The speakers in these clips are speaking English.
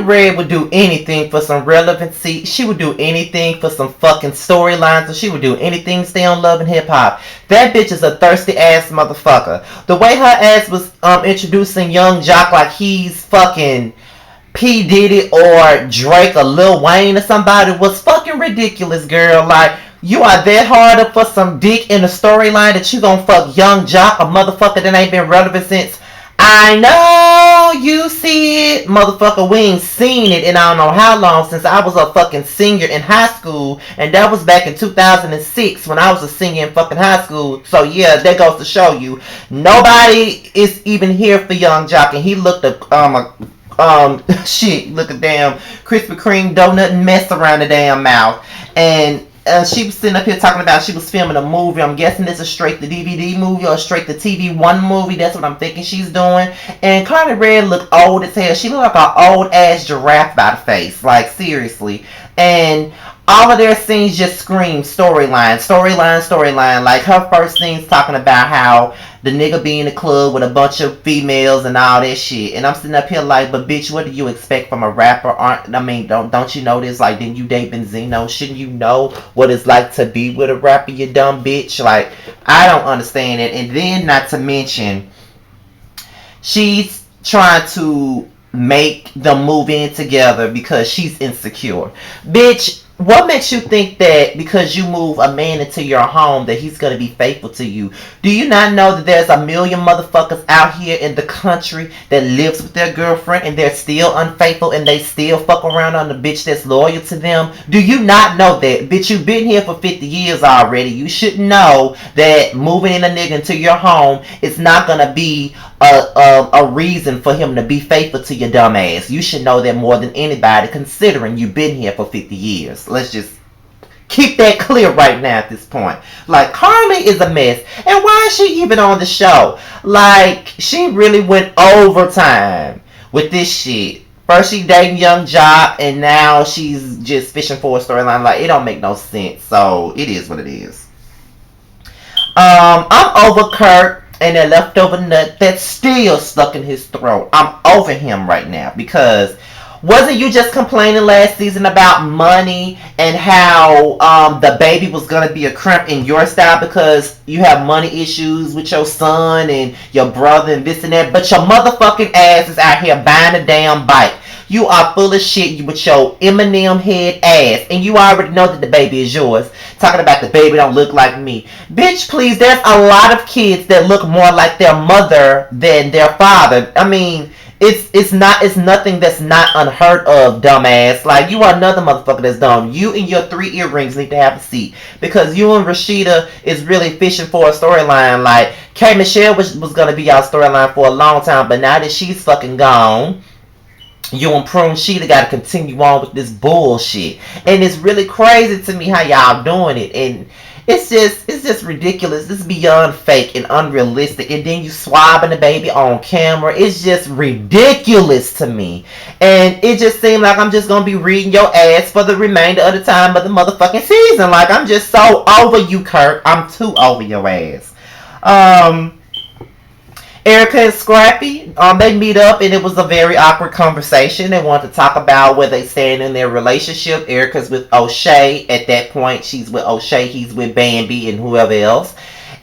Red would do anything for some relevancy. She would do anything for some fucking storylines. Or she would do anything to stay on Love and Hip Hop. That bitch is a thirsty ass motherfucker. The way her ass was introducing Young Jock like he's fucking P. Diddy or Drake or Lil Wayne or somebody was fucking ridiculous, girl. Like, you are that hard up for some dick in the storyline that you gonna fuck Young Jock, a motherfucker that ain't been relevant since I know you see it, motherfucker. We ain't seen it in I don't know how long, since I was a fucking senior in high school, and that was back in 2006 when I was a senior in fucking high school. So yeah, that goes to show you nobody is even here for Young Jock, and he looked shit, look a damn Krispy Kreme donut mess around the damn mouth. And she was sitting up here talking about she was filming a movie. I'm guessing it's a straight to DVD movie or a straight to TV one movie. That's what I'm thinking she's doing. And Karlie Red looked old as hell. She looked like an old ass giraffe by the face. Like, seriously. And all of their scenes just scream storyline. Like, her first scene's talking about how the nigga be in the club with a bunch of females and all that shit. And I'm sitting up here like, but bitch, what do you expect from a rapper? Don't you know this? Like, didn't you date Benzino? Shouldn't you know what it's like to be with a rapper, you dumb bitch? Like, I don't understand it. And then, not to mention, she's trying to make them move in together because she's insecure. Bitch, what makes you think that because you move a man into your home that he's going to be faithful to you? Do you not know that there's a million motherfuckers out here in the country that lives with their girlfriend and they're still unfaithful and they still fuck around on the bitch that's loyal to them? Do you not know that? Bitch, you've been here for 50 years already. You should know that moving in a nigga into your home is not going to be a reason for him to be faithful to your dumb ass. You should know that more than anybody, considering you've been here for 50 years. Let's just keep that clear right now at this point. Like, Karlie is a mess. And why is she even on the show? Like, she really went overtime with this shit. First she dating Young Jock, and now she's just fishing for a storyline. Like, it don't make no sense. So, it is what it is. I'm over Kirk and that leftover nut that's still stuck in his throat. I'm over him right now because wasn't you just complaining last season about money and how the baby was going to be a crimp in your style because you have money issues with your son and your brother and this and that, but your motherfucking ass is out here buying a damn bike. You are full of shit with your Eminem head ass, and you already know that the baby is yours. Talking about the baby don't look like me. Bitch, please, there's a lot of kids that look more like their mother than their father. I mean, it's nothing that's not unheard of, dumbass. Like, you are another motherfucker that's dumb. You and your 3 earrings need to have a seat. Because you and Rashida is really fishing for a storyline. Like, K. Michelle was going to be our storyline for a long time, but now that she's fucking gone, you and Prune Sheeta got to continue on with this bullshit. And it's really crazy to me how y'all doing it. And it's just ridiculous. It's beyond fake and unrealistic. And then you swabbing the baby on camera. It's just ridiculous to me. And it just seemed like I'm just going to be reading your ass for the remainder of the time of the motherfucking season. Like, I'm just so over you, Kirk. I'm too over your ass. Erica and Scrappy, they meet up and it was a very awkward conversation. They wanted to talk about where they stand in their relationship. Erica's with O'Shea. At that point, she's with O'Shea. He's with Bambi and whoever else.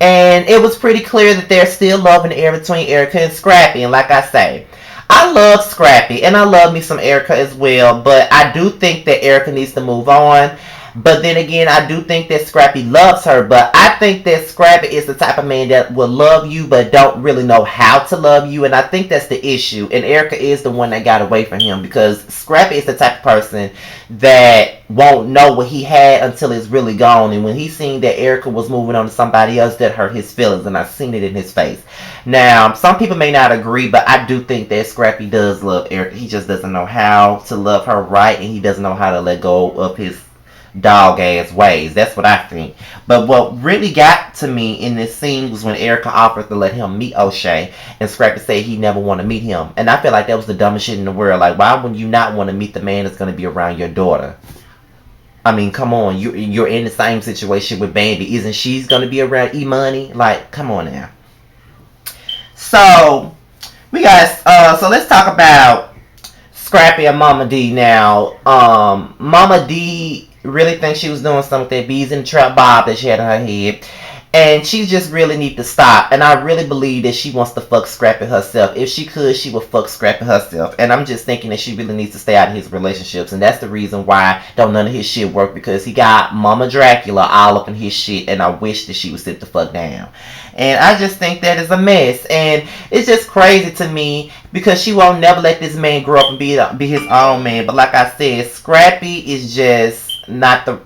And it was pretty clear that there's still love in the air between Erica and Scrappy. And like I say, I love Scrappy and I love me some Erica as well. But I do think that Erica needs to move on. But then again, I do think that Scrappy loves her. But I think that Scrappy is the type of man that will love you but don't really know how to love you. And I think that's the issue. And Erica is the one that got away from him. Because Scrappy is the type of person that won't know what he had until it's really gone. And when he seen that Erica was moving on to somebody else, that hurt his feelings. And I seen it in his face. Now, some people may not agree, but I do think that Scrappy does love Erica. He just doesn't know how to love her right. And he doesn't know how to let go of his dog ass ways. That's what I think. But what really got to me in this scene was when Erica offered to let him meet O'Shea and Scrappy said he never want to meet him. And I feel like that was the dumbest shit in the world. Like, why would you not want to meet the man that's going to be around your daughter? I mean, come on. You're in the same situation with Bambi. Isn't she's going to be around E-Money? Like, come on now. So, we got, so let's talk about Scrappy and Mama D now. Mama D really thinks she was doing something with that bees in the trap bob that she had in her head. And she just really need to stop. And I really believe that she wants to fuck Scrappy herself. If she could, she would fuck Scrappy herself. And I'm just thinking that she really needs to stay out of his relationships. And that's the reason why don't none of his shit work. Because he got Mama Dracula all up in his shit. And I wish that she would sit the fuck down. And I just think that is a mess. And it's just crazy to me because she won't never let this man grow up and be his own man. But like I said, Scrappy is just not the,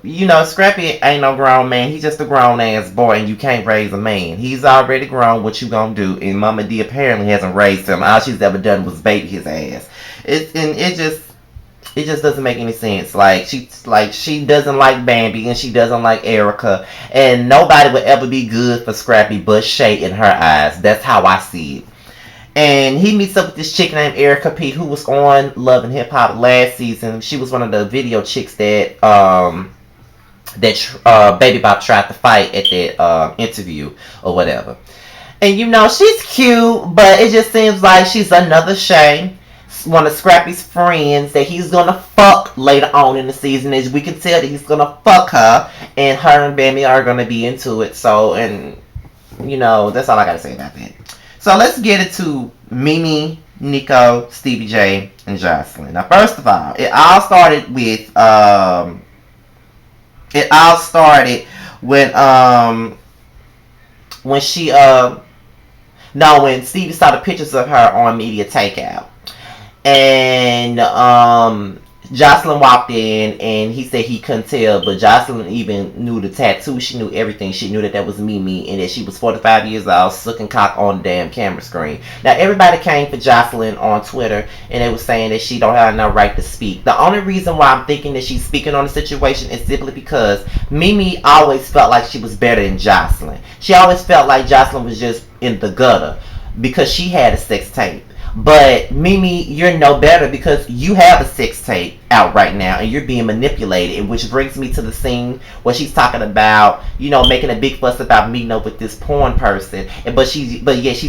Scrappy ain't no grown man. He's just a grown ass boy, and you can't raise a man. He's already grown. What you gonna do? And Mama D apparently hasn't raised him. All she's ever done was baby his ass. It just doesn't make any sense. She doesn't like Bambi and she doesn't like Erica, and nobody would ever be good for Scrappy but Shay in her eyes. That's how I see it. And he meets up with this chick named Erica P, who was on Love and Hip Hop last season. She was one of the video chicks that Baby Bop tried to fight at that interview or whatever. And she's cute, but it just seems like she's another Shay, one of Scrappy's friends that he's gonna fuck later on in the season. As we can tell that he's gonna fuck her, and her and Bambi are gonna be into it. So, and that's all I gotta say about that. So let's get into Mimi, Nico, Stevie J, and Jocelyn. Now, first of all, it all started when Stevie saw the pictures of her on Media Takeout. And Jocelyn walked in and he said he couldn't tell, but Jocelyn even knew the tattoo. She knew everything. She knew that that was Mimi and that she was 45 years old, sucking cock on the damn camera screen. Now, everybody came for Jocelyn on Twitter and they were saying that she don't have no right to speak. The only reason why I'm thinking that she's speaking on the situation is simply because Mimi always felt like she was better than Jocelyn. She always felt like Jocelyn was just in the gutter because she had a sex tape. But Mimi, you're no better because you have a sex tape out right now and you're being manipulated. And which brings me to the scene where she's talking about, making a big fuss about meeting up with this porn person. But she's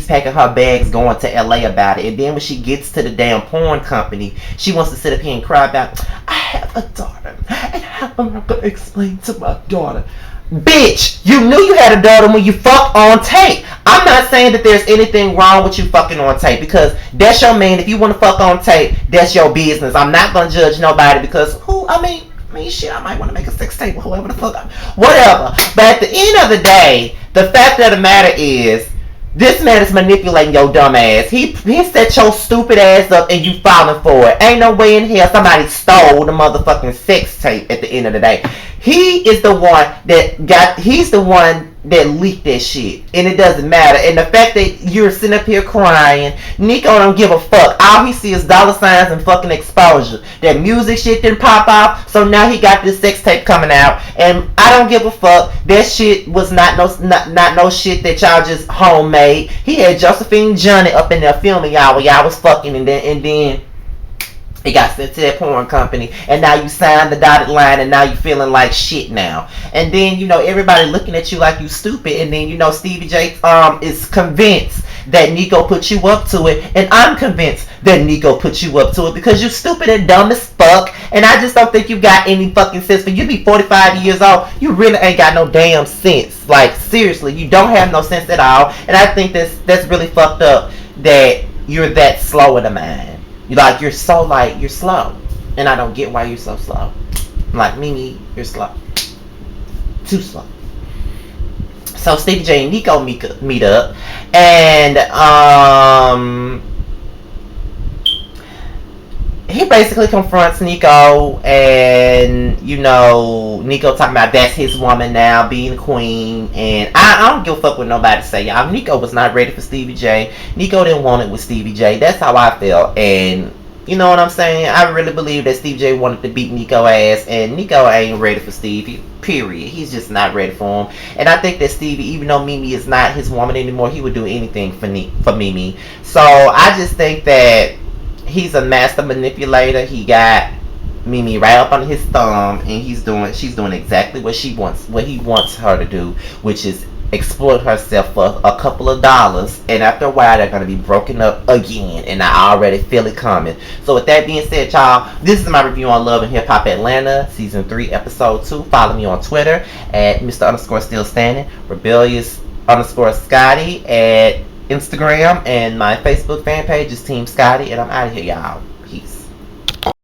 packing her bags going to LA about it. And then when she gets to the damn porn company, she wants to sit up here and cry about, I have a daughter and how am I going to explain to my daughter? Bitch, you knew you had a daughter when you fucked on tape. I'm not saying that there's anything wrong with you fucking on tape because that's your man. If you want to fuck on tape, that's your business. I'm not gonna judge nobody because shit, I might want to make a sex tape or whoever the fuck, whatever. But at the end of the day, the fact of the matter is, this man is manipulating your dumb ass. He set your stupid ass up and you falling for it. Ain't no way in hell somebody stole the motherfucking sex tape at the end of the day. He's the one that leaked that shit. And it doesn't matter. And the fact that you're sitting up here crying, Nico don't give a fuck. All he sees is dollar signs and fucking exposure. That music shit didn't pop off, so now he got this sex tape coming out. And I don't give a fuck. That shit was not no shit that y'all just homemade. He had Josephine Johnny up in there filming y'all while y'all was fucking, and then it got sent to that porn company, and now you signed the dotted line, and now you feeling like shit now. And then, everybody looking at you like you stupid, and then, Stevie J is convinced that Nico put you up to it, and I'm convinced that Nico put you up to it because you stupid and dumb as fuck, and I just don't think you got any fucking sense. For you be 45 years old, you really ain't got no damn sense. Like, seriously, you don't have no sense at all, and I think that's really fucked up that you're that slow in the mind. You're slow. And I don't get why you're so slow. Like, Mimi, you're slow. Too slow. So, Stevie J and Nico meet up. And, he basically confronts Nico. And, Nico talking about that's his woman now, being queen. And I don't give a fuck what nobody say, y'all. Nico was not ready for Stevie J. Nico didn't want it with Stevie J. That's how I felt. And you know what I'm saying? I really believe that Stevie J wanted to beat Nico ass. And Nico ain't ready for Stevie. Period. He's just not ready for him. And I think that Stevie, even though Mimi is not his woman anymore, he would do anything for Mimi. So I just think that he's a master manipulator. He got Mimi right up on his thumb, and she's doing exactly what he wants her to do, which is exploit herself for a couple of dollars, and after a while they're going to be broken up again, and I already feel it coming. So with that being said, y'all, this is my review on Love and Hip Hop Atlanta season 3 episode 2. Follow me on Twitter at Mr. Still Standing, Rebellious Scotty at Instagram, and my Facebook fan page is Team Scotty, and I'm out of here, y'all.